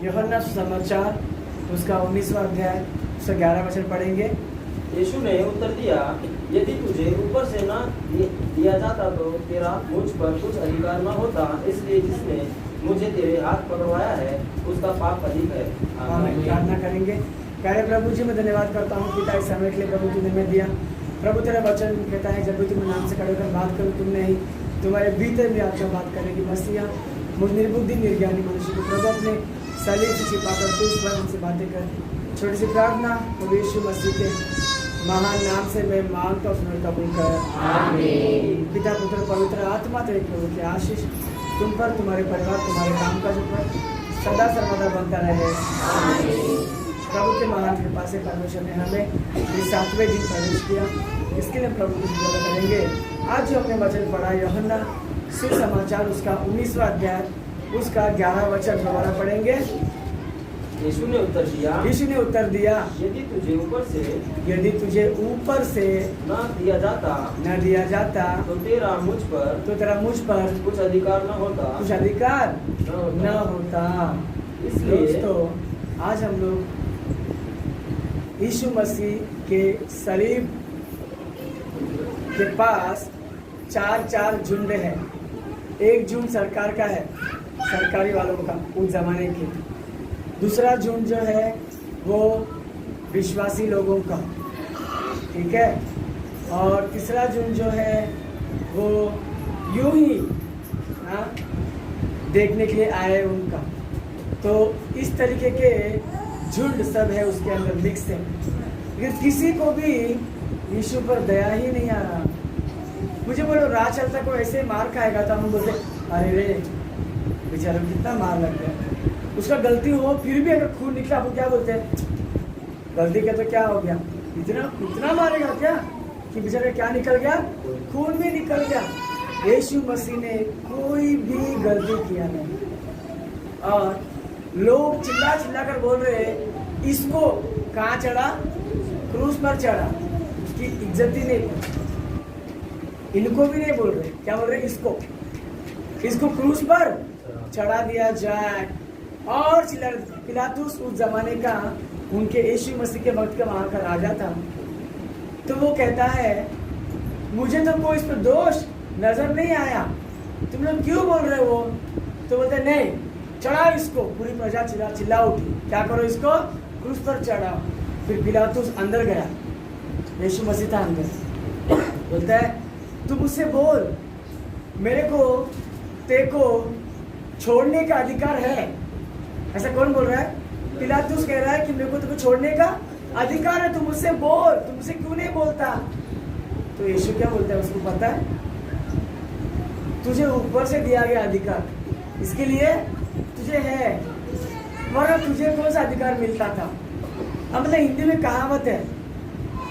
यूहन्ना सुसमाचार उसका 19वां अध्याय उसका 11 वचन पढ़ेंगे। यीशु ने उत्तर दिया, यदि तुझे ऊपर से न दिया जाता तो तेरा मुझ पर कुछ अधिकार न होता। इसलिए जिसने मुझे तेरे हाथ पकड़वाया है उसका पाप अधिक है। आमीन। प्रार्थना करेंगे। प्यारे प्रभु जी, मैं धन्यवाद करता हूँ पिता इस समय के लिए प्रभु तूने मैं दिया। प्रभु तेरा वचन कहता है जब भी तुम नाम से खड़े होकर बात करो तुम नहीं, तुम्हारे भीतर में आकर बात करेगी। मसीहा मुझ निर्बुद्धि निर्ज्ञानी मनुष्य को प्रभु अपने शरीर से छिपा कर तू स्वयं हमसे बातें कर। छोटी सी प्रार्थना प्रभु यीशु मसीह के महान नाम से मैं मांगता हूँ, सुनकर कबूल कर। आमीन। पिता पुत्र पवित्र आत्मा तेरे प्रभु की आशीष तुम पर, तुम्हारे परिवार, तुम्हारे कामकाजों पर सदा सर्वदा बनता रहे। आमीन। प्रभु के महान कृपा से परमेश्वर ने हमें इस 7वें दिन प्रवेश किया, इसके लिए प्रभु की स्तुति करेंगे। आज जो हमने वचन पढ़ा यूहन्ना सुसमाचार उसका 19वां अध्याय उसका 11 वचन दोबारा पढ़ेंगे। यीशु ने उत्तर दिया, यदि तुझे ऊपर से न दिया जाता तो तेरा मुझ पर कुछ अधिकार न होता। इसलिए दोस्तों आज हम लोग यीशु मसीह के सलीब के पास 4 झुंड है। एक झुंड सरकार का है, सरकारी वालों का उस जमाने के। दूसरा झुंड जो है वो विश्वासी लोगों का, ठीक है। और तीसरा झुंड जो है वो यूं ही देखने के लिए आए उनका। तो इस तरीके के झुंड सब है उसके अंदर मिक्स है, लेकिन किसी को भी यीशु पर दया ही नहीं आ रहा। मुझे बोलो राह चलता कोई ऐसे मार खाएगा तो हम बोलते अरे रे बेचारा कितना मार लग गया, उसका गलती हो फिर भी अगर खून निकला वो क्या बोलते हैं, गलती क्या तो क्या हो गया, इतना मारेगा क्या कि बेचारे क्या निकल गया, खून भी निकल गया। यीशु मसीह ने कोई भी गलती किया नहीं और लोग चिल्ला चिल्ला कर बोल रहे हैं इसको कहाँ चढ़ा, क्रूस पर चढ़ा, उसकी इज्जत ही नहीं। इनको भी नहीं बोल रहे, क्या बोल रहे, इसको क्रूस पर चढ़ा दिया जाए। और पिलातुस उस जमाने का उनके यीशु मसीह के वक्त का वहां का राजा था। तो वो कहता है मुझे तो कोई इस पर दोष नजर नहीं आया, तुम लोग क्यों बोल रहे हो। तो बोलते नहीं चढ़ाओ इसको। पूरी प्रजा चिल्ला उठी, क्या करो इसको क्रूस पर चढ़ाओ। फिर पिलातुस अंदर गया, यीशु मसीह था अंदर। बोलता है तू मुझसे बोल, मेरे को तेको छोड़ने का अधिकार है। ऐसा कौन बोल रहा है, पिलातुस कह रहा है कि मेरे को तुमको छोड़ने का अधिकार है, तुम मुझसे बोल, तुम मुझसे क्यों नहीं बोलता। तो यीशु क्या बोलता है, उसको पता है तुझे ऊपर से दिया गया अधिकार, इसके लिए तुझे है, वरना तुझे कौन सा अधिकार मिलता था। अब मतलब हिंदी में कहावत है,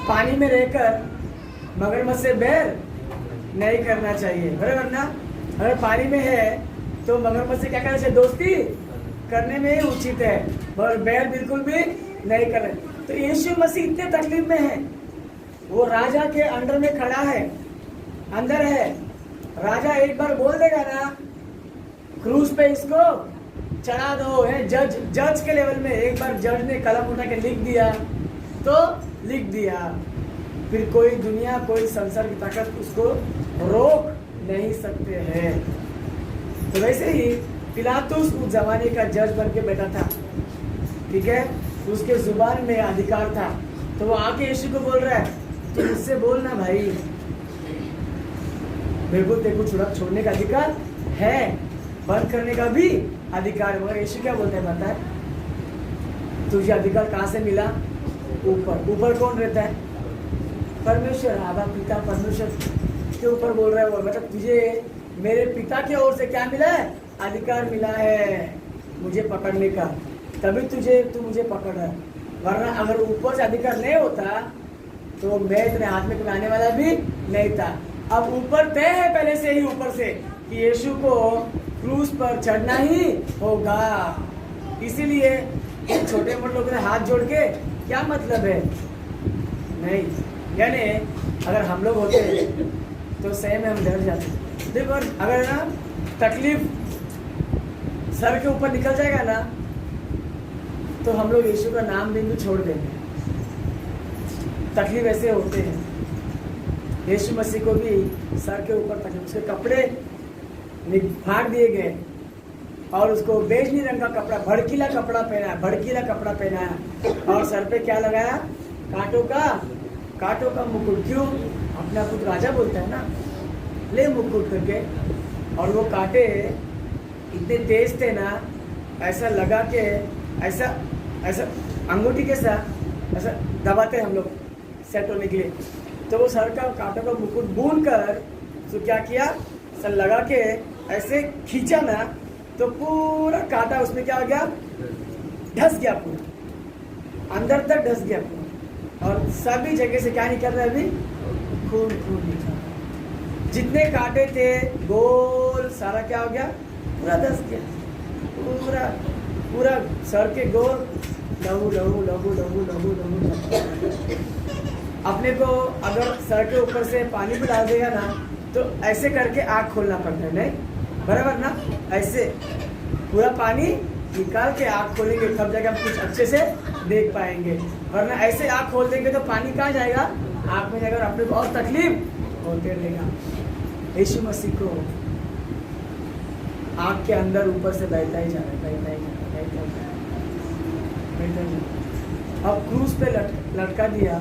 पानी में रहकर मगरमच्छ से बैर नहीं करना चाहिए, बराबर ना। अगर पानी में है तो मगरमच्छ से क्या करना चाहिए, दोस्ती करने में ही उचित है, और बैर बिल्कुल भी नहीं करना। तो यीशु मसीह इतने तकलीफ में है, वो राजा के अंडर में खड़ा है, अंदर है। राजा एक बार बोल देगा ना क्रूस पे इसको चढ़ा दो, है जज के लेवल में एक बार जज ने कलम उठा के लिख दिया तो लिख दिया, फिर कोई दुनिया कोई संसार की ताकत उसको रोक नहीं सकते हैं। तो वैसे ही पिलातुस उस जमाने का जज बन के बैठा था, ठीक है, उसके जुबान में अधिकार था। तो वो आके यीशु को बोल रहा है तो मुझसे बोलना भाई, मेरे को तेरे को छोड़ने का अधिकार है, बंद करने का भी अधिकार है। मगर यीशु क्या बोलते हैं पता है, तुझे अधिकार कहाँ से मिला, ऊपर कौन रहता है, परमेश्वर, आबा पिता परमेश्वर के ऊपर बोल रहा है वो। मतलब तुझे मेरे पिता की ओर से क्या मिला है, अधिकार मिला है मुझे पकड़ने का, तभी तू मुझे पकड़ रहा है। वरना अगर ऊपर से अधिकार नहीं होता तो मैं तेरे हाथ में आने वाला भी नहीं था। अब ऊपर तय है पहले से ही, ऊपर से कि यीशु को क्रूस पर चढ़ना ही होगा। इसीलिए छोटे मोटे लोगों ने हाथ जोड़ के क्या मतलब है, नहीं, यानी अगर हम लोग होते तो सही में हम डर जाते। देखो अगर ना तकलीफ सर के ऊपर निकल जाएगा ना तो हम लोग यीशु का नाम बिंदु छोड़ देंगे। तकलीफ ऐसे होते हैं। यीशु मसीह को भी सर के ऊपर तकलीफ, उसके कपड़े फाड़ दिए गए और उसको बेजनी रंग का कपड़ा, भड़कीला कपड़ा पहनाया और सर पे क्या लगाया? कांटों का मुकुट। क्यों? अपने आप को राजा बोलता है ना, ले मुकुट करके। और वो कांटे इतने तेज थे ना, ऐसा लगा के ऐसा अंगूठी के साथ ऐसा दबाते हम लोग सेट होने के लिए। तो वो सर का कांटों का मुकुट बूंद कर तो क्या किया, सर लगा के ऐसे खींचा ना, तो पूरा कांटा उसमें क्या हो गया? ढस गया, पूरा अंदर तक ढस गया पूरा। और सभी जगह से क्या निकल रहा है अभी? खून निकल रहा है। जितने कांटे थे गोल सारा क्या हो गया? पूरा धस गया, पूरा सर के गोल लहू। अपने को अगर सर के ऊपर से पानी भी डाल देगा ना, तो ऐसे करके आँख खोलना पड़ता है, नहीं बराबर ना? ऐसे पूरा पानी निकाल के आँख खोलेंगे, तब जाके हम कुछ अच्छे से देख पाएंगे। वरना ऐसे आँख खोल देंगे तो पानी कहाँ जाएगा? आँख में जाएगा और अपने को और तकलीफ होते रहेगा। यीशु मसीह को आँख के अंदर ऊपर से बहता ही जा रहा है। अब क्रूस पे लटका दिया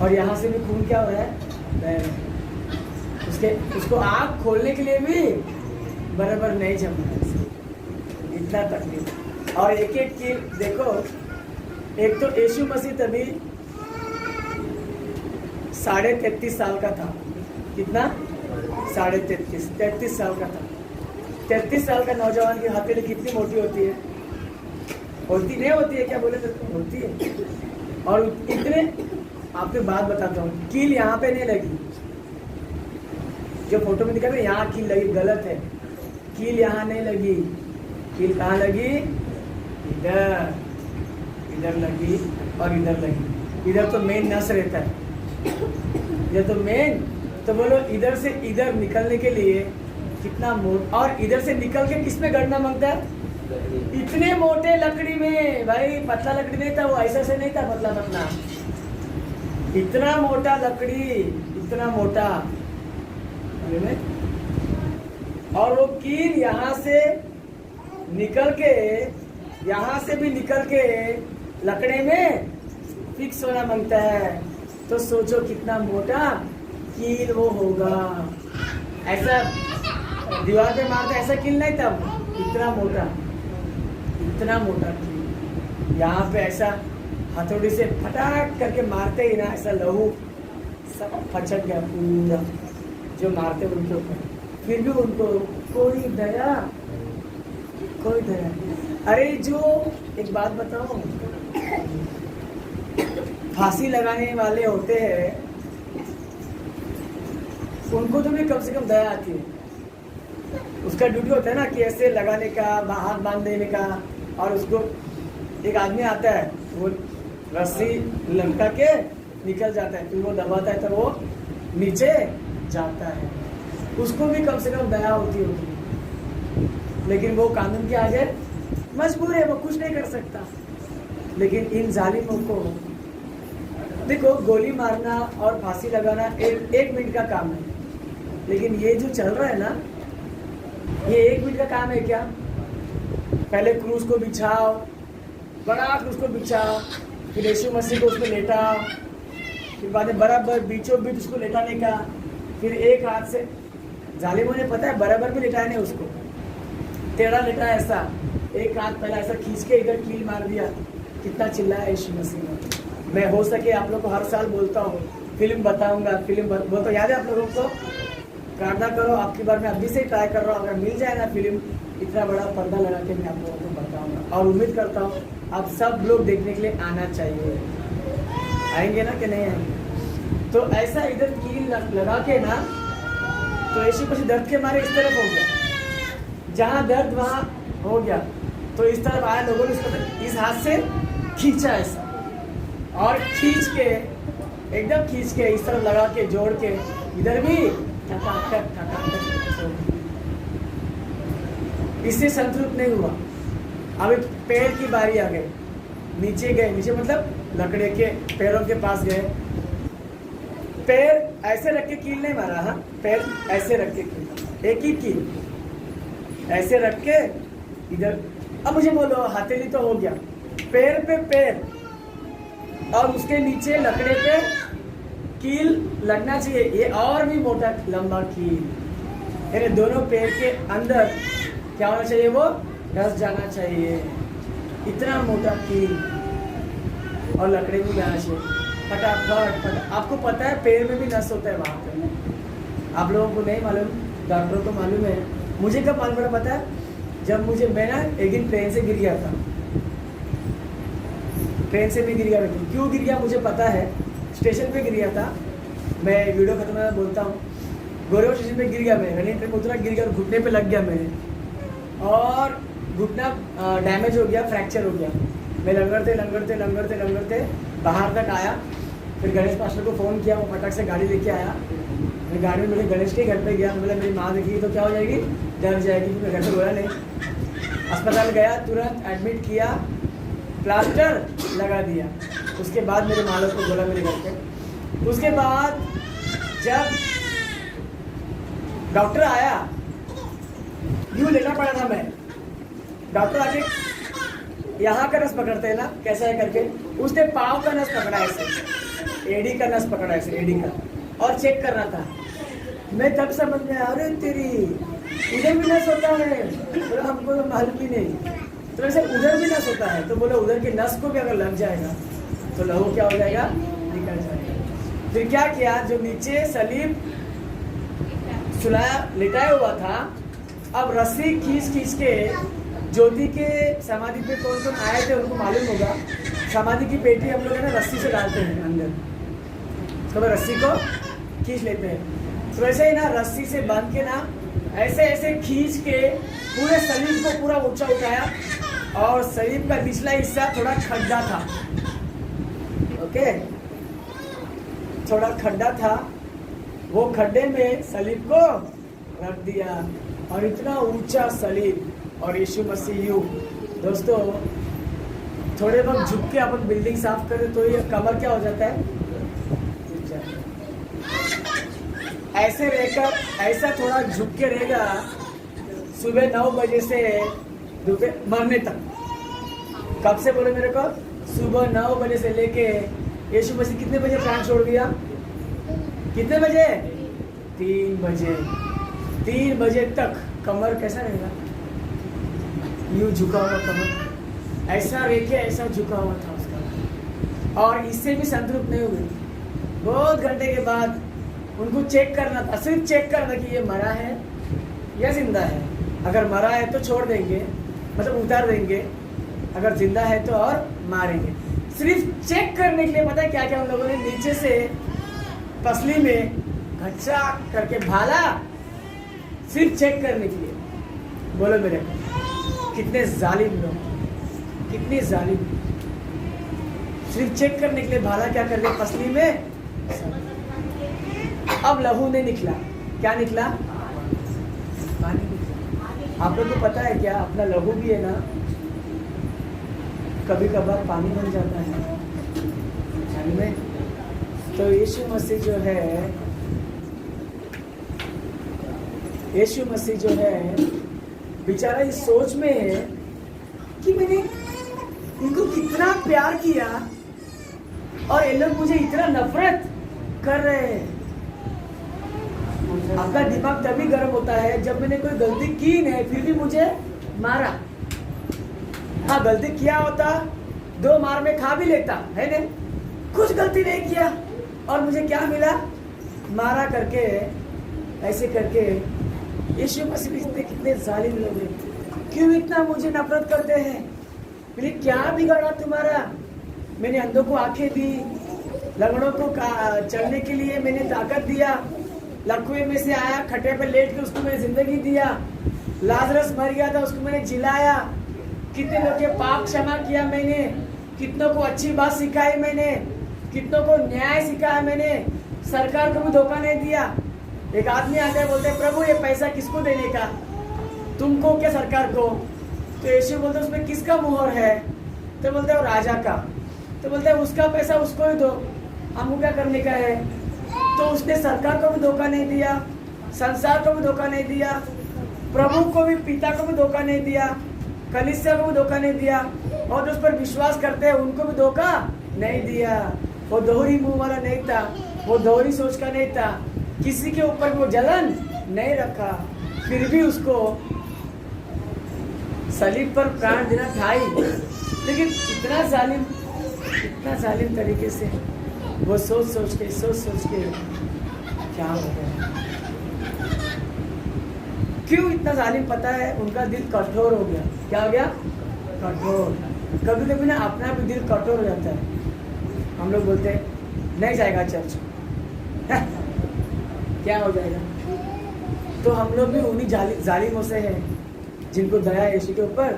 और यहाँ से भी खून क्या हो रहा है? बह रहा है। उसको आँख खोलने के लिए भी बराबर नहीं जम रहा है, इतना तकलीफ। और एक की देखो, एक तो यीशु मसीह तभी 33.5 साल का था। कितना? 33 साल का था। 33 साल का नौजवान की हथेली कितनी मोटी होती है? नहीं होती है क्या? बोले तो होती है। और इतने, आपको बात बताता हूँ, कील यहाँ पे नहीं लगी। जो फोटो में दिखा रहे यहाँ कील लगी, गलत है। कील यहाँ नहीं लगी। कील कहाँ लगी? इधर लगी और इधर लगी। इधर तो मेन नस रहता है, इधर तो मेन। तो बोलो इधर से इधर निकलने के लिए कितना मोटा, और इधर से निकल के किस में गड़ना मांगता है? इतने मोटे लकड़ी में। भाई पतला लकड़ी नहीं था वो, ऐसा से नहीं था पतला। इतना मोटा लकड़ी, इतना मोटा। और वो कील यहाँ से निकल के, यहाँ से भी निकल के लकड़े में फिक्स होना मांगता है। तो सोचो कितना मोटा कील वो होगा। ऐसा दीवार पे मारता ऐसा कील नहीं था, इतना मोटा कील। यहाँ पे ऐसा हथौड़ी से फटाक करके मारते ही ना, ऐसा लहू सब फचक गया पूरा जो मारते उनके ऊपर। फिर भी उनको कोई दया। अरे जो एक बात बताओ, फांसी लगाने वाले होते हैं उनको तो भी कम से कम दया आती है। उसका ड्यूटी होता है ना कि ऐसे लगाने का, हाथ बांध देने का। और उसको एक आदमी आता है, वो रस्सी लटका के निकल जाता है, फिर वो दबाता है तो वो नीचे जाता है। उसको भी कम से कम दया होती होगी, लेकिन वो कानून के आगे मजबूर है, वो कुछ नहीं कर सकता। लेकिन इन जालिमों को देखो, गोली मारना और फांसी लगाना एक मिनट का काम है, लेकिन ये जो चल रहा है ना, ये 1 मिनट का काम है क्या? पहले क्रूस को बिछाओ, बड़ा क्रूस को बिछाओ, फिर यीशु मसीह को उसमें लेटाओ, फिर बाद में बराबर बीचों बीच उसको लेटाने का, फिर एक हाथ से, जालिमों ने पता है बराबर भी लेटाया नहीं उसको, टेढ़ा लेटाया ऐसा, एक हाथ पहला ऐसा खींच के इधर कील मार दिया। कितना चिल्लाया यीशु मसीह ने। मैं हो सके आप लोग को हर साल बोलता हूँ, फिल्म बताऊंगा, वो तो याद है आप लोगों को? प्रार्थना करो, आपकी बार मैं अभी से ट्राई कर रहा हूँ, अगर मिल जाए ना फिल्म, इतना बड़ा पर्दा लगा के मैं आप लोगों को बताऊंगा। और उम्मीद करता हूँ आप सब लोग देखने के लिए आना चाहिए। आएंगे ना कि नहीं आएंगे? तो ऐसा इधर कील लगा के ना, तो यीशु मसीह दर्द के मारे इस तरफ हो गया, जहाँ दर्द वहाँ हो गया, तो इस तरफ आया, लोगों ने इसको इस हाथ से खींचा ऐसा, और खींच के एकदम खींच के इस तरफ लगा के जोड़ के इधर भी ठकाठक। इससे संतुष्ट नहीं हुआ, अभी पैर की बारी आ गई, नीचे गए, नीचे मतलब लकड़े के पैरों के पास गए, पैर ऐसे रख के कील नहीं मारा, हाँ पैर ऐसे रख के कील, एक ही कील ऐसे रख के इधर। अब मुझे बोलो हथेली तो हो गया, पैर पे पैर और उसके नीचे लकड़े पे कील लगना चाहिए, ये और भी मोटा लंबा कील, यानी दोनों पैर के अंदर क्या होना चाहिए, वो घस जाना चाहिए, इतना मोटा कील और लकड़े में जाना चाहिए फटाफट। आपको पता है पैर में भी नस होता है वहाँ पे, आप लोगों को नहीं मालूम, डॉक्टरों को मालूम है, मुझे कब मालूम पड़ा पता है, जब मैं ना एक दिन ट्रेन से गिर गया था, ट्रेन से मैं गिर गया, क्यों गिर गया मुझे पता है, स्टेशन पे गिर गया था, मैं वीडियो खत्म होने बोलता हूँ, गोरेगांव स्टेशन पे गिर गया मैं, रनिंग ट्रेन में उतरा, गिर गया, घुटने पे लग गया मेरे और घुटना डैमेज हो गया, फ्रैक्चर हो गया। मैं लंगड़ते बाहर तक आया, फिर गणेश मास्टर को फ़ोन किया, वो फटाक से गाड़ी लेके आया, मैं गाड़ी में मेरे गणेश के घर पे गया, बोला मेरी माँ देखी तो क्या हो जाएगी, डर जाएगी, मैं घर से बोला नहीं, अस्पताल गया, तुरंत एडमिट किया, प्लास्टर लगा दिया, उसके बाद मेरे मालिक को बोला मेरे घर पे, उसके बाद जब डॉक्टर आया, यूँ लेना पड़ा था मैं, डॉक्टर आके यहाँ का नस पकड़ते हैं ना, कैसा है करके, उसने पाँव का नस पकड़ा ऐसे, एडी का नस पकड़ा ऐसे, एडी का, और चेक करना था। मैं तब समझ में, अरे तेरी उधर भी नस होता है, बोला हमको तो मालूम भी नहीं, तो वैसे उधर भी नस होता है, तो बोला उधर के नस को भी अगर लग जाएगा तो लहू क्या हो जाएगा, निकल जाएगा। फिर क्या किया, जो नीचे सलीब सुलाया लिटाया हुआ था, अब रस्सी खींच के ज्योति के समाधि पे कौन कौन आए थे उनको मालूम होगा, समाधि की पेटी हम लोग है ना रस्सी से डालते हैं अंदर, तो रस्सी को खींच लेते हैं, तो वैसे ही ना रस्सी से बांध के ना ऐसे ऐसे खींच के पूरे सलीब को पूरा ऊंचा उठाया, और सलीब का निचला हिस्सा थोड़ा खड्डा था, ओके, थोड़ा खड्डा था, वो खड्डे में सलीब को रख दिया, और इतना ऊंचा सलीब और यीशु मसीह यूं। दोस्तों थोड़े वक्त झुक के अपन बिल्डिंग साफ करें तो ये कमर क्या हो जाता है, ऐसे रहकर ऐसा थोड़ा झुक के रहेगा, सुबह 9 बजे से दोपहर मरने तक, कब से बोले मेरे को, सुबह 9 बजे से लेके यीशु मसीह कितने बजे प्राण छोड़ दिया, कितने बजे, 3 बजे तक कमर कैसा रहेगा, यूं झुका हुआ कमर, ऐसा रेखे ऐसा झुका हुआ था उसका, और इससे भी संतुष्ट नहीं हुए, बहुत घंटे के बाद उनको चेक करना था, सिर्फ चेक करना कि ये मरा है या जिंदा है, अगर मरा है तो छोड़ देंगे, मतलब उतार देंगे, अगर जिंदा है तो और मारेंगे, सिर्फ चेक करने के लिए। पता है क्या क्या उन लोगों ने नीचे से पसली में घच्चा करके भाला, सिर्फ चेक करने के लिए। बोलो मेरे कितने जालिम लोग, कितने जालिम, सिर्फ चेक करने के लिए भाला क्या कर दिया पसली में। अब लहू नहीं निकला, क्या निकला, पानी निकला। आप लोग को पता है क्या, अपना लहू भी है ना कभी कभार पानी बन जाता है में। तो यीशु मसीह जो है, यीशु मसीह जो है बेचारा इस सोच में है कि मैंने इनको कितना प्यार किया और ये लोग मुझे इतना नफरत कर रहे हैं। आपका दिमाग तभी गर्म होता है जब मैंने कोई गलती की नहीं फिर भी मुझे मारा। हाँ, गलती किया होता 2 मार में खा भी लेता है ना, कुछ गलती नहीं किया और मुझे क्या मिला, मारा करके, ऐसे करके। यीशु मसीह इतने कितने जालिम लोग हैं, क्यों इतना मुझे नफरत करते हैं, मैंने क्या बिगाड़ा तुम्हारा। मैंने अंधों को आंखें दी, लंगड़ों को चलने के लिए मैंने ताकत दिया, लकवे में से आया खट्टे पर लेट के उसको मैंने जिंदगी दिया, लाजरस मर गया था उसको मैंने जिलाया, कितने लोग के पाप क्षमा किया मैंने, कितनों को अच्छी बात सिखाई मैंने, कितनों को न्याय सिखाया मैंने, सरकार को भी धोखा नहीं दिया। एक आदमी आता है बोलते हैं प्रभु ये पैसा किसको देने का, तुमको क्या सरकार को, तो यीशु बोलते हैं उसमें किसका मोहर है? तो बोलते हैं वो राजा का। तो बोलते हैं उसका पैसा उसको ही दो, हमको क्या करने का है? तो उसने सरकार को भी धोखा नहीं दिया, संसार को भी धोखा नहीं दिया, प्रभु को भी, पिता को भी धोखा नहीं दिया, कलीसिया को भी धोखा नहीं दिया, और जो उस पर विश्वास करते हैं उनको भी धोखा नहीं दिया। वो दोहरी मुंह वाला नहीं था, वो दोहरी सोच का नहीं था, किसी के ऊपर वो जलन नहीं रखा, फिर भी उसको सलीब पर प्राण देना था ही। लेकिन इतना जालिम तरीके से वो सोच सोच के क्या हो गया? क्यों इतना जालिम? पता है, उनका दिल कठोर हो गया। क्या हो गया? कठोर। कभी कभी ना अपना भी दिल कठोर हो जाता है। हम लोग बोलते हैं नहीं जाएगा चर्च, क्या हो जाएगा? तो हम लोग भी उन्हीं जालिमों से हैं जिनको दया यीशु के ऊपर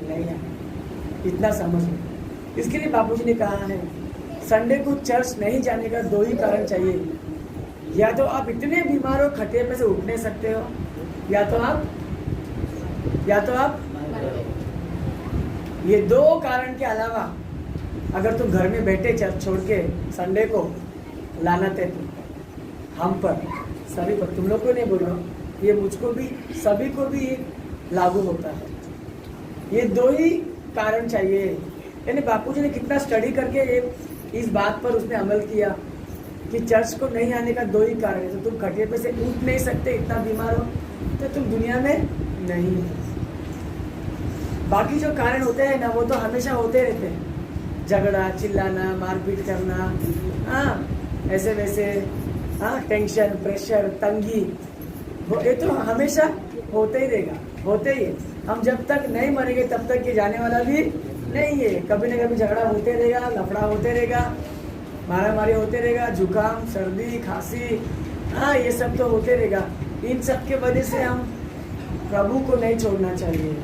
नहीं है। इतना समझ लो। इसके लिए बापूजी ने कहा है संडे को चर्च नहीं जाने का 2 ही कारण चाहिए। या तो आप इतने बीमार हो खटिया पे से उठ नहीं सकते हो, या तो आप ये 2 कारण के अलावा अगर तुम घर में बैठे चर्च छोड़ के संडे को, लानत है हम पर, सभी पर, तुम लोग को नहीं बोल रहा, ये मुझको भी, सभी को भी लागू होता है। ये 2 ही कारण चाहिए। यानी बापूजी ने कितना स्टडी करके इस बात पर उसने अमल किया कि चर्च को नहीं आने का 2 ही कारण है। तो तुम खटिया पे से उठ नहीं सकते, इतना बीमार हो, तो तुम दुनिया में नहीं हो। बाकी जो कारण होते हैं ना, वो तो हमेशा होते रहते हैं। झगड़ा, चिल्लाना, मारपीट करना, हाँ ऐसे वैसे, हाँ टेंशन, प्रेशर, तंगी, ये तो हमेशा होते ही रहेगा, होते ही है। हम जब तक नहीं मरेंगे तब तक ये जाने वाला भी नहीं है। कभी न कभी झगड़ा होते रहेगा, लफड़ा होते रहेगा, मारामारी होते रहेगा, जुकाम, सर्दी, खांसी, हाँ ये सब तो होते रहेगा। इन सब के वजह से हम प्रभु को नहीं छोड़ना चाहिए।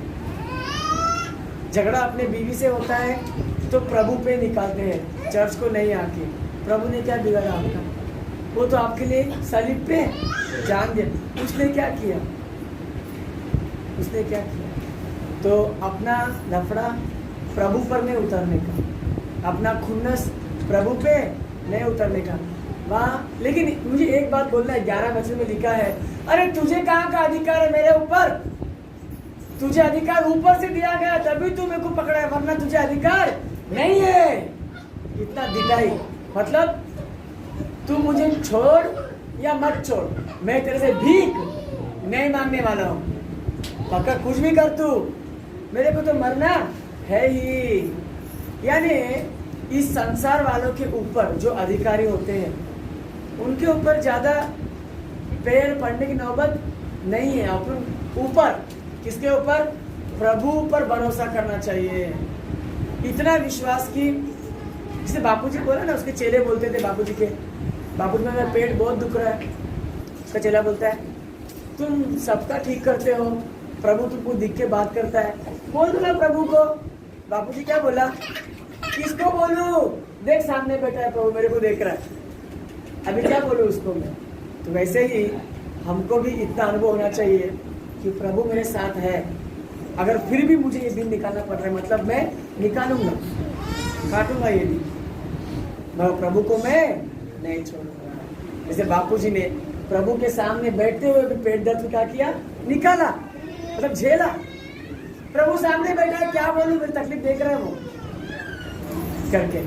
झगड़ा अपने बीवी से होता है तो प्रभु पे निकालते हैं, चर्च को नहीं आके। प्रभु ने क्या बिगाड़ा आपका? वो तो आपके लिए सलीब पे जान दे। उसने क्या किया? तो अपना लफड़ा प्रभु पर नहीं उतरने का, अपना खुन्नस प्रभु पे नहीं उतरने का। वहाँ लेकिन मुझे एक बात बोलना है, 11 वचन में लिखा है, अरे तुझे कहाँ का अधिकार है मेरे ऊपर? तुझे अधिकार ऊपर से दिया गया, तभी तू मेरे को पकड़ा है, वरना तुझे अधिकार नहीं है। इतना दिलाई, मतलब तू मुझे छोड़ या मत छोड़, मैं तेरे से भीख नहीं मांगने वाला हूँ। पक्का कुछ भी कर तू, मेरे को तो मरना है ही। यानी इस संसार वालों के ऊपर जो अधिकारी होते हैं, उनके ऊपर ज्यादा पैर पड़ने की नौबत नहीं है। अपन ऊपर किसके ऊपर? प्रभु पर भरोसा करना चाहिए। इतना विश्वास की, जिसे बापूजी बोला ना, उसके चेले बोलते थे बापूजी के, बापूजी मेरा पेट बहुत दुख रहा है। उसका चेला बोलता है तुम सबका ठीक करते हो, प्रभु तुमको दिख के बात करता है, बोल दो ना प्रभु को। बापूजी क्या बोला? किसको बोलूं? देख सामने बैठा है प्रभु, मेरे को देख रहा है, अभी क्या बोलूं उसको मैं? तो वैसे ही हमको भी इतना अनुभव होना चाहिए कि प्रभु मेरे साथ है। अगर फिर भी मुझे ये दिन निकालना पड़ रहा है, मतलब मैं निकालूंगा, काटूंगा ये दिन, मैं प्रभु को मैं नहीं छोड़ूंगा। जैसे बापूजी ने प्रभु के सामने बैठते हुए भी पेट दर्द क्या किया? निकाला, मतलब झेला। प्रभु सामने बैठा है, क्या बोलूं, मेरी तकलीफ देख रहा है वो करके।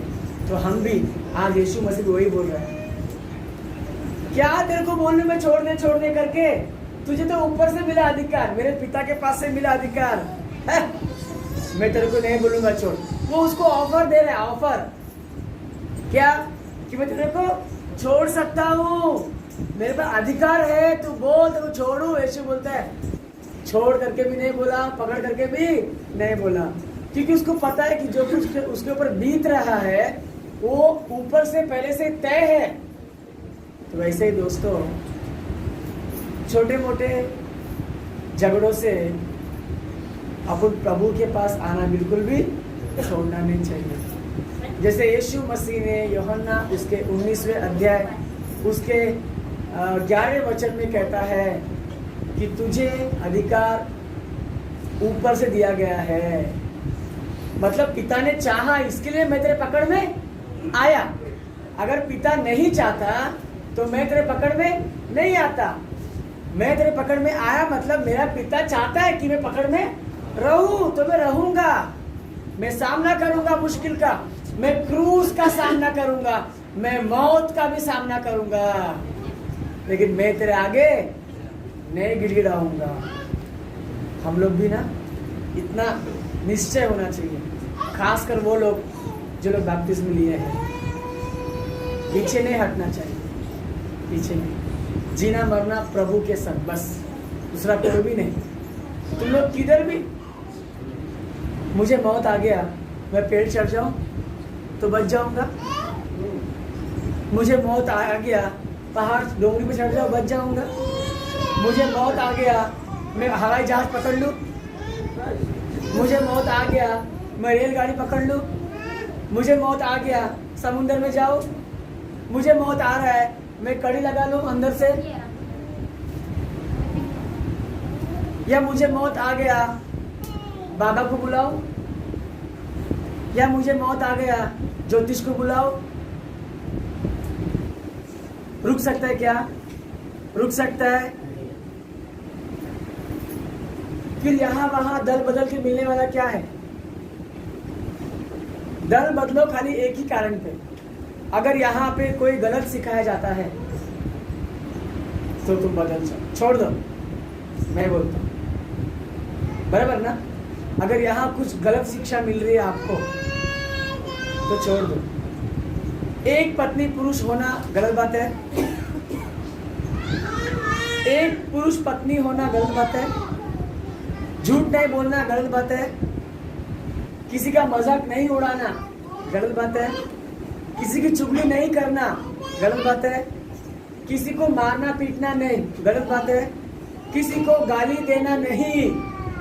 तो हम भी आज यीशु मसीह वही बोल रहे हैं, क्या तेरे को बोलने में छोड़ने करके? तुझे तो ऊपर से मिला अधिकार, मेरे पिता के पास से मिला अधिकार है? मैं तेरे को नहीं बोलूंगा छोड़। वो उसको ऑफर दे रहा है, ऑफर क्या कि मैं तेरे को छोड़ सकता हूँ, मेरे पास अधिकार है, तू बोल तो छोड़ू। यीशु बोलता है छोड़ करके भी नहीं बोला, पकड़ करके भी नहीं बोला, क्योंकि उसको पता है कि जो कुछ उसके ऊपर बीत रहा है वो ऊपर से पहले से तय है। तो वैसे ही दोस्तों, छोटे मोटे झगड़ों से अपन प्रभु के पास आना बिल्कुल भी छोड़ना नहीं चाहिए। जैसे यीशु मसीह ने यूहन्ना उसके 19वें अध्याय उसके 11वें वचन में कहता है कि तुझे अधिकार ऊपर से दिया गया है। मतलब पिता ने चाहा, इसके लिए मैं तेरे पकड़ में आया। अगर पिता नहीं चाहता तो मैं तेरे पकड़ में नहीं आता। मैं तेरे पकड़ में आया मतलब मेरा पिता चाहता है कि मैं पकड़ में रहूं, तो मैं रहूंगा। मैं सामना करूंगा मुश्किल का, मैं क्रूस का सामना करूंगा, मैं मौत का भी सामना करूंगा, लेकिन मैं तेरे आगे नहीं गिड़गिड़ाऊंगा। हम लोग भी ना इतना निश्चय होना चाहिए, खासकर वो लोग जो लोग बैप्टिज्म लिए हैं। पीछे नहीं हटना चाहिए, पीछे नहीं। जीना मरना प्रभु के संग, बस, दूसरा कोई भी नहीं। तुम लोग किधर भी, मुझे मौत आ गया, मैं पेड़ चढ़ जाऊं तो बच जाऊंगा। मुझे मौत आ गया, पहाड़ डोंगरी पे चढ़ जाऊं, बच जाऊंगा। मुझे मौत आ गया, मैं हवाई जहाज पकड़ लूं। मुझे मौत आ गया, मैं रेलगाड़ी पकड़ लूं। मुझे मौत आ गया, समुद्र में जाओ। मुझे मौत आ रहा है, मैं कड़ी लगा लूं अंदर से। या मुझे मौत आ गया, बाबा को बुलाओ। या मुझे मौत आ गया, ज्योतिष को बुलाओ। रुक सकता है क्या? रुक सकता है? फिर यहां वहां दल बदल के मिलने वाला क्या है? दल बदलो खाली एक ही कारण पे। अगर यहाँ पे कोई गलत सिखाया जाता है तो तुम बदल जाओ, छोड़ दो। मैं बोलता हूं बराबर ना। अगर यहाँ कुछ गलत शिक्षा मिल रही है आपको तो छोड़ दो। एक पत्नी पुरुष होना गलत बात है, एक पुरुष पत्नी होना गलत बात है, झूठ नहीं बोलना गलत बात है, किसी का मजाक नहीं उड़ाना गलत बात है, किसी की चुगली नहीं करना गलत बात है, किसी को मारना पीटना नहीं गलत बात है, किसी को गाली देना नहीं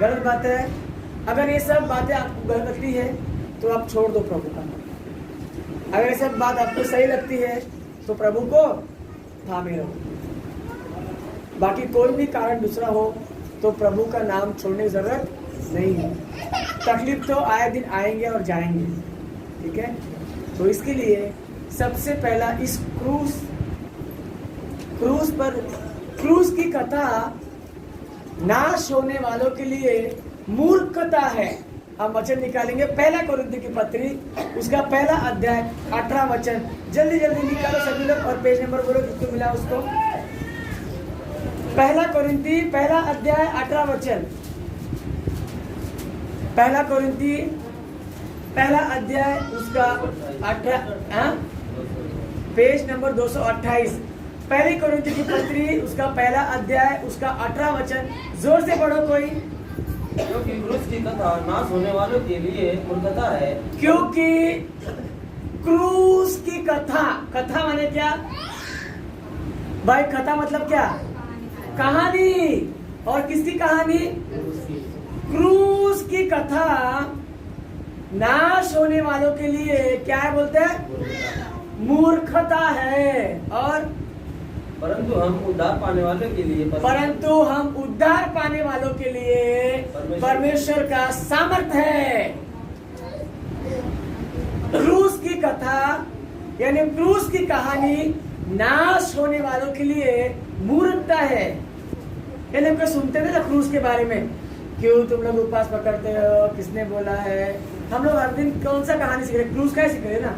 गलत बात है। अगर ये सब बातें आपको गलत लगती है तो आप छोड़ दो प्रभु का नाम। अगर ये सब बात आपको सही लगती है तो प्रभु को थामे रहो। बाकी कोई भी कारण दूसरा हो तो प्रभु का नाम छोड़ने की जरूरत नहीं है। तकलीफ तो आए दिन आएंगे और जाएंगे, ठीक है। तो इसके लिए सबसे पहला इस क्रूस की कथा नाश होने वालों के लिए मूर्खता है। हम वचन निकालेंगे, पहला कोरिन्थी की पत्री उसका पहला अध्याय 18 वचन। जल्दी जल्दी निकालो सभी लोग और पेज नंबर बोलो किसको मिला उसको। पहला कोरिन्थी पहला अध्याय 18 वचन। पहला कोरिन्थी पहला अध्याय उसका 18 पेज नंबर 228। पहली कोरिन्थी की पत्री उसका पहला अध्याय उसका 18 वचन। जोर से पढ़ो कोई। क्योंकि क्रूस की कथा नाश होने वालों के लिए मूर्खता है। क्योंकि क्रूस की कथा, कथा माने क्या भाई? कथा मतलब क्या? कहानी। और किसकी कहानी? क्रूस की कथा नाश होने वालों के लिए क्या है बोलते हैं? मूर्खता है। और परंतु हम उद्धार पाने वालों के लिए परमेश्वर का सामर्थ है। क्रूस की कथा यानी क्रूस की कहानी नाश होने वालों के लिए मूर्खता है। यानी हम सुनते थे ना क्रूस के बारे में, क्यों तुम लोग उपवास पकड़ते हो, किसने बोला है। हम लोग हर दिन कौन सा कहानी सीख रहे? क्रूस का ही सीख रहे ना।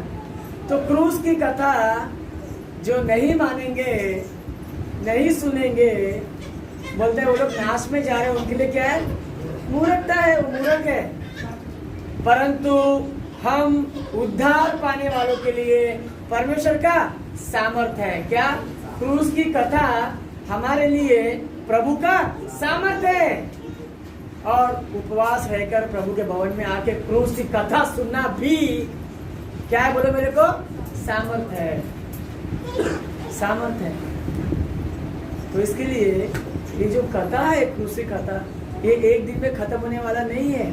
तो क्रूस की कथा जो नहीं मानेंगे, नहीं सुनेंगे, बोलते हैं वो लोग नाश में जा रहे हैं, उनके लिए क्या है? मूर्खता है, वो मूर्ख है। परंतु हम उद्धार पाने वालों के लिए परमेश्वर का सामर्थ है। क्या? क्रूस की कथा हमारे लिए प्रभु का सामर्थ है। और उपवास रहकर प्रभु के भवन में आके क्रूस की कथा सुनना भी क्या है? बोलो मेरे को, सामर्थ है, सामर्थ है। तो इसके लिए ये जो कथा है क्रूस की कथा, ये एक दिन में खत्म होने वाला नहीं है।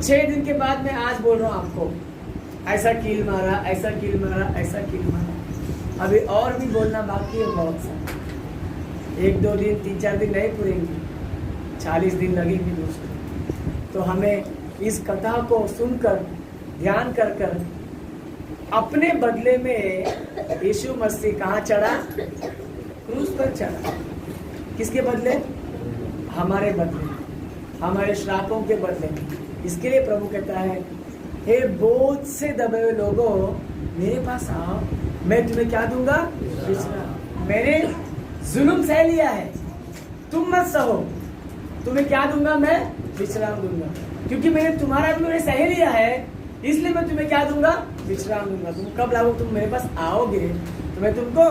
6 दिन के बाद मैं आज बोल रहा हूँ आपको, ऐसा कील मारा, ऐसा कील मारा, ऐसा कील मारा। अभी और भी बोलना बाकी है बहुत सा। 1-2 दिन 3-4 दिन नहीं पूरेंगे। 40 दिन लगेंगे दोस्तों। तो हमें इस कथा को सुनकर ध्यान कर कर अपने बदले में यीशु मसीह कहाँ चढ़ा? क्रूस पर चढ़ा। किसके बदले? हमारे बदले, हमारे श्रापों के बदले। इसके लिए प्रभु कहता है, हे बोझ से दबे हुए लोगों, मेरे पास आओ, मैं तुम्हें क्या दूंगा? विश्राम। मैंने जुल्म सह लिया है, तुम मत सहो, तुम्हें क्या दूंगा? मैं विश्राम दूंगा। क्योंकि मैंने तुम्हारा भी मैंने सह लिया है, इसलिए मैं तुम्हें क्या दूंगा? विश्राम दूंगा। तुम कब लाओ? तुम मेरे पास आओगे तो मैं तुमको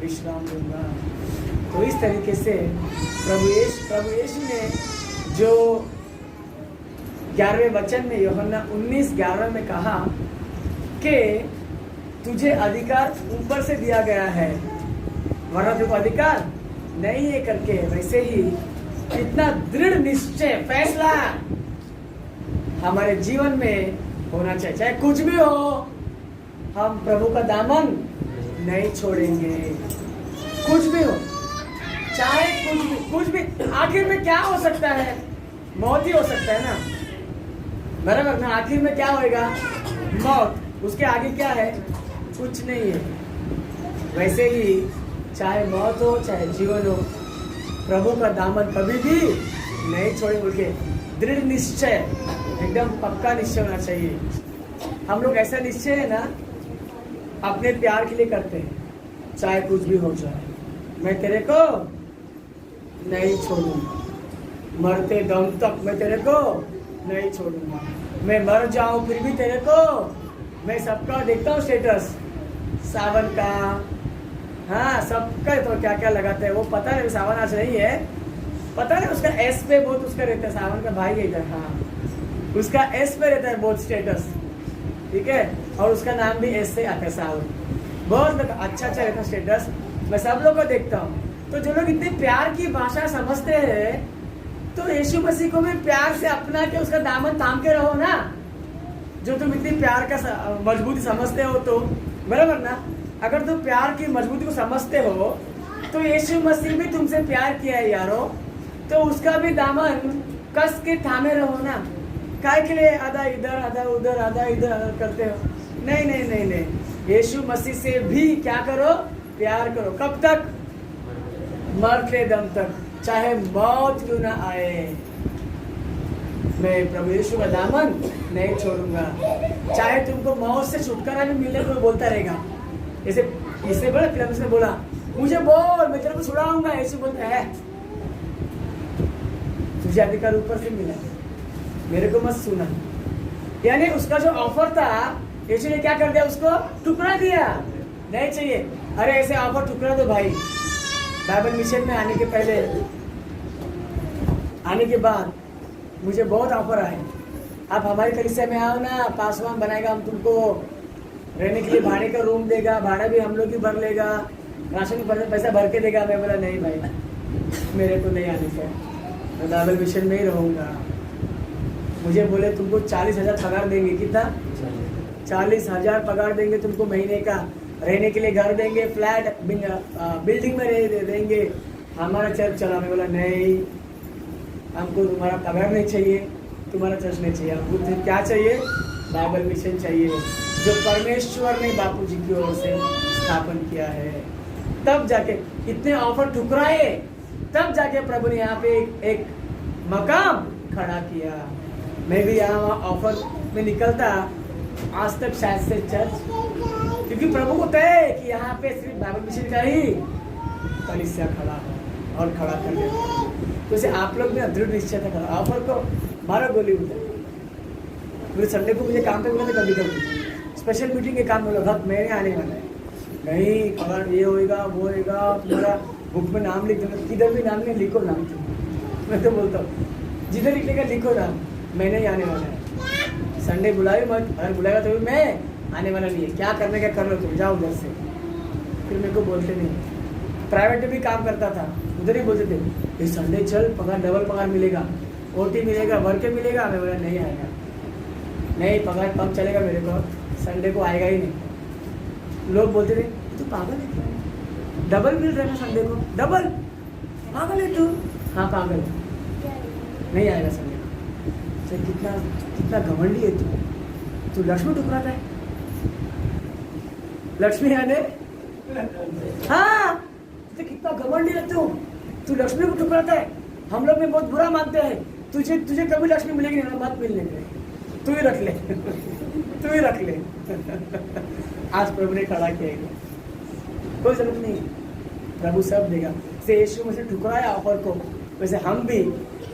विश्राम दूंगा। तो इस तरीके से प्रभु यीशु ने जो 11वें वचन में यूहन्ना 19:11 में कहा कि तुझे अधिकार ऊपर से दिया गया है, वरना तुमको अधिकार नहीं है करके, वैसे ही इतना दृढ़ निश्चय फैसला हमारे जीवन में होना चाहिए। चाहे कुछ भी हो, हम प्रभु का दामन नहीं छोड़ेंगे। कुछ भी हो, चाहे कुछ भी। आखिर में क्या हो सकता है? मौत ही हो सकता है ना, बराबर ना? आखिर में क्या होएगा? मौत। उसके आगे क्या है? कुछ नहीं है। वैसे ही चाहे मौत हो चाहे जीवन हो, प्रभु का दामन कभी भी नहीं छोड़े बोल के दृढ़ निश्चय, एकदम पक्का निश्चय होना चाहिए। हम लोग ऐसा निश्चय है ना, अपने प्यार के लिए करते हैं, चाहे कुछ भी हो जाए, मैं तेरे को नहीं छोड़ूंगा, मरते दम तक मैं तेरे को नहीं छोड़ूंगा, मैं मर जाऊं फिर भी तेरे को। मैं सबका देखता हूँ स्टेटस, सावन का, हाँ सबका तो क्या क्या लगाते हैं, वो पता नहीं सावन आज नहीं है, पता नहीं उसका एस पे बहुत उसका रहता है, सावन का भाई है इधर, हाँ उसका एस पे रहता है बहुत स्टेटस, ठीक है, और उसका नाम भी एस से आता है सावन, बहुत अच्छा अच्छा रहता है स्टेटस। मैं सब लोग को देखता हूँ, तो जो लोग इतने प्यार की भाषा समझते हैं, तो यीशु मसीह को भी प्यार से अपना के उसका दामन थाम के रहो ना। जो तुम इतनी प्यार का मजबूती समझते हो तो बराबर ना, अगर तुम प्यार की मजबूती को समझते हो तो यीशु मसीह भी तुमसे प्यार किया है यारो, तो उसका भी दामन कस के थामे रहो ना। काय के लिए आधा इधर आधा उधर आधा इधर करते हो? नहीं नहीं नहीं नहीं, यीशु मसीह से भी क्या करो? प्यार करो। कब तक? मरते दम तक, चाहे मौत क्यों ना आए, मैं प्रभु यीशु का दामन नहीं छोड़ूंगा। चाहे तुमको मौत से छुटकारा भी मिले, कोई बोलता रहेगा, जैसे इसने बोला, फिर उसने बोला मुझे बोल, मैं तेरे को छुड़ाऊंगा, ऐसे बोलता है। तुझे अधिकार ऊपर से मिला, मेरे को मत सुना। यानी उसका जो ऑफर था, यीशु ने क्या कर दिया? उसको टुकड़ा दिया। नहीं चाहिए, अरे ऐसे ऑफर टुकड़ा दो भाई। बाइबल मिशन में आने के पहले, आने के बाद मुझे बहुत ऑफर आए, आप हमारे कलीसिया में आओ ना, पासवान बनाएगा, हम तुमको रहने के लिए भाड़े का रूम देगा, भाड़ा भी हम लोग ही भर लेगा, राशन का पैसा भर के देगा। मैं बोला नहीं भाई, मेरे को नहीं आने से, मैं बाइबल मिशन में ही रहूँगा। मुझे बोले तुमको 40,000 पगार देंगे। कितना? 40,000 पगार देंगे तुमको महीने का, रहने के लिए घर देंगे, फ्लैट बिल्डिंग में देंगे, हमारा चर्च चला। मैं बोला नहीं, हमको तुम्हारा पगार नहीं चाहिए, तुम्हारा चर्च नहीं चाहिए, हमको क्या चाहिए? बाइबल मिशन चाहिए, जो परमेश्वर ने बापू जी की ओर से स्थापन किया है। तब जाके इतने ऑफर ठुकराए, तब जाके प्रभु ने यहाँ पे एक मकाम खड़ा किया। मैं भी यहाँ ऑफर में निकलता, आज तक शायद से चर्च, क्योंकि प्रभु को तय है कि यहाँ पे सिर्फ बाइबल मिशन का ही कलीसिया खड़ा हो और खड़ा कर देगा। तो इसे आप लोग ने दृढ़ निश्चय था, ऑफर को मारो गोली उधर। मुझे संडे को मुझे काम पे बोला था, कभी स्पेशल मीटिंग के काम बोला, भक्त मैंने आने वाला है, नहीं पगार ये होएगा वो होएगा, तुम्हारा बुक में नाम लिख दो, किधर भी नाम नहीं, लिखो नाम तुम। मैं तो बोलता हूँ जिधर लिखेगा लिखो नाम, मैंने ही आने वाला है। संडे बुलाए मत, अगर बुलाएगा तो भी मैं आने वाला नहीं है, क्या करने का कर लो तुम, जाओ उधर से। फिर मेरे को बोलते नहीं। प्राइवेट में भी काम करता था, उधर ही बोलते थे ये संडे चल, पगार डबल पगार मिलेगा, ओटी मिलेगा, भर के मिलेगा। मैं बोला नहीं आएगा, नहीं पगार कम चलेगा मेरे को, संडे को आएगा ही नहीं। लोग बोलते थे तू पागल है, डबल मिल रहा है संडे को, डबल पागल है तू। हाँ पागल है, नहीं आएगा समय। तो कितना कितना घमंडी है तू लक्ष्मी ठुकराता है। लक्ष्मी आने हाँ, तो कितना घमंडी है तू लक्ष्मी को ठुकराता है। हम लोग में बहुत बुरा मानते हैं। तुझे कभी लक्ष्मी मिलेगी नहीं, मत मिलने के, तू ही रख ले तू ही रख ले। आज प्रभु ने खड़ा किया, कोई जरूरत नहीं, प्रभु सब देगा। जैसे यीशु मसीह ठुकराया ऑफर को, वैसे हम भी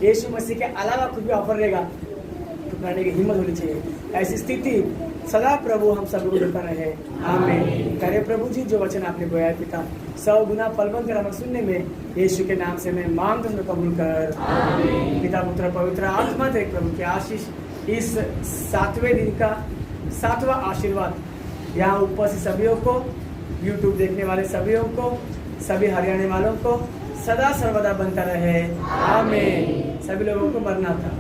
यीशु मसीह के अलावा कुछ भी ऑफर देगा, ठुकराने की हिम्मत होनी चाहिए। ऐसी स्थिति सदा प्रभु हम सब लोग देता रहे। आमीन। करे प्रभु जी जो वचन आपने बोया है पिता, 100 गुना फलबंद कर हमें सुनने में, यीशु के नाम से मैं मांग तो कबूल कर। आमीन। पिता पुत्र पवित्र आत्मा दे प्रभु की आशीष, इस 7वें दिन का 7वां आशीर्वाद यहाँ उपस्थित सभी को, यूट्यूब देखने वाले सभी को, सभी हरियाणा वालों को सदा सर्वदा बनता रहे। आमीन। सभी लोगों को मरना था।